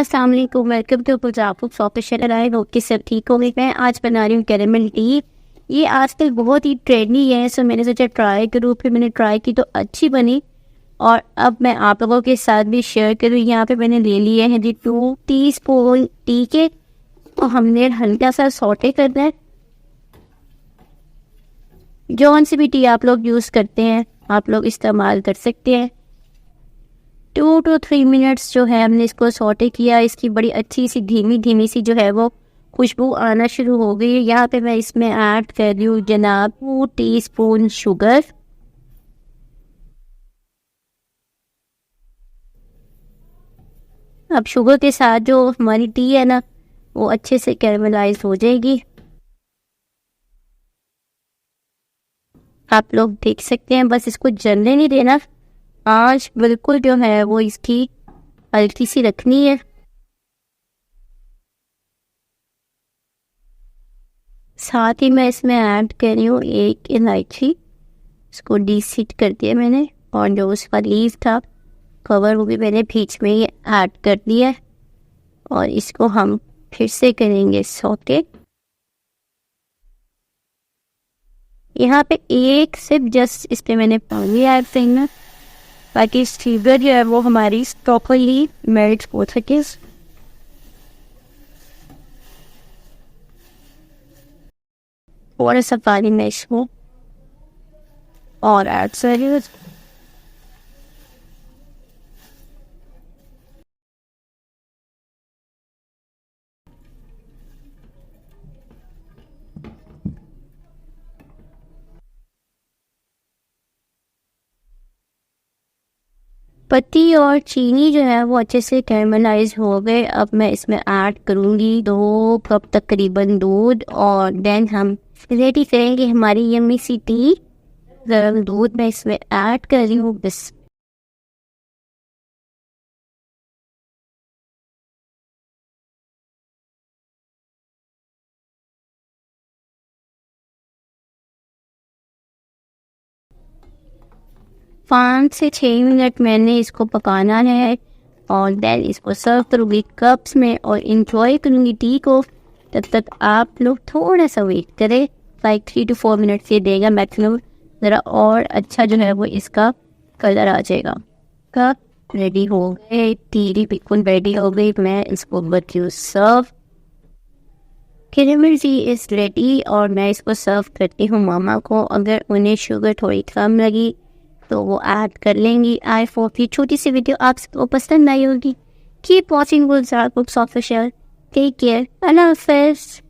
अस्सलाम वालेकुम, welcome to Gulzapur professional. I hope कि सब ठीक होंगे। मैं आज बना रही हूँ कैरेमल टी। ये आजकल बहुत ही ट्रेंडी है, सो मैंने सोचा ट्राई करूँ। फिर मैंने ट्राई की तो अच्छी बनी और अब मैं आप लोगों के साथ भी शेयर करूँ। यहाँ पे मैंने ले लिए हैं जी 2 टीस्पून टी के, और हमने हल्का सा सौटे करना है। जौन सी भी टी आप लोग यूज़ करते हैं आप लोग इस्तेमाल कर सकते हैं। 2 to 3 मिनट्स जो है हमने इसको सौटे किया। इसकी बड़ी अच्छी सी धीमी धीमी सी जो है वो खुशबू आना शुरू हो गई है। यहाँ पे मैं इसमें ऐड कर रही हूँ जनाब 2 टीस्पून शुगर। अब शुगर के साथ जो हमारी टी है ना वो अच्छे से कैरमलाइज हो जाएगी। आप लोग देख सकते हैं, बस इसको जलने नहीं देना। आंच बिल्कुल जो है वो इसकी हल्की सी रखनी है। साथ ही मैं इसमें ऐड कर रही हूँ 1 इलायची। इसको डीसीट कर दिया मैंने, और जो उसका लीफ था कवर वो भी मैंने बीच में ही ऐड कर दिया है। और इसको हम फिर से करेंगे सौटे। यहाँ पे एक सिर्फ जस्ट इस पे मैंने पानी ऐड करना ताकि शुगर जो है वो हमारी प्रॉपरली मेल्ट हो सके। थोड़ा सा पानी में इसको और ऐड करिए। पत्ती और चीनी जो है वो अच्छे से कैरमलाइज हो गए। अब मैं इसमें ऐड करूँगी 2 कप तकरीबन दूध, और देन हम रेडी करेंगे हमारी यम्मी सी टी। गर्म दूध मैं इसमें ऐड कर रही हूँ। बस पाँच से 6 मिनट मैंने इसको पकाना है, और देन इसको सर्व करूँगी कप्स में और इंजॉय करूँगी टी को। तब तक आप लोग थोड़ा सा वेट करें, लाइक 3 to 4 मिनट से देगा मैक्सिमम। ज़रा और अच्छा जो है वो इसका कलर आ जाएगा। कप रेडी हो गए, टी बिल्कुल रेडी हो गई। मैं इसको बच्ची सर्व। कैरेमल टी इज़ रेडी, और मैं इसको सर्व करती हूँ मामा को। अगर उन्हें शुगर थोड़ी कम लगी तो वो ऐड कर लेंगी। आई होप ये छोटी सी वीडियो आप सबको पसंद आई होगी। कीप वॉचिंग गुलजार ऑफिशियल। टेक केयर, अल्लाह हाफिज़।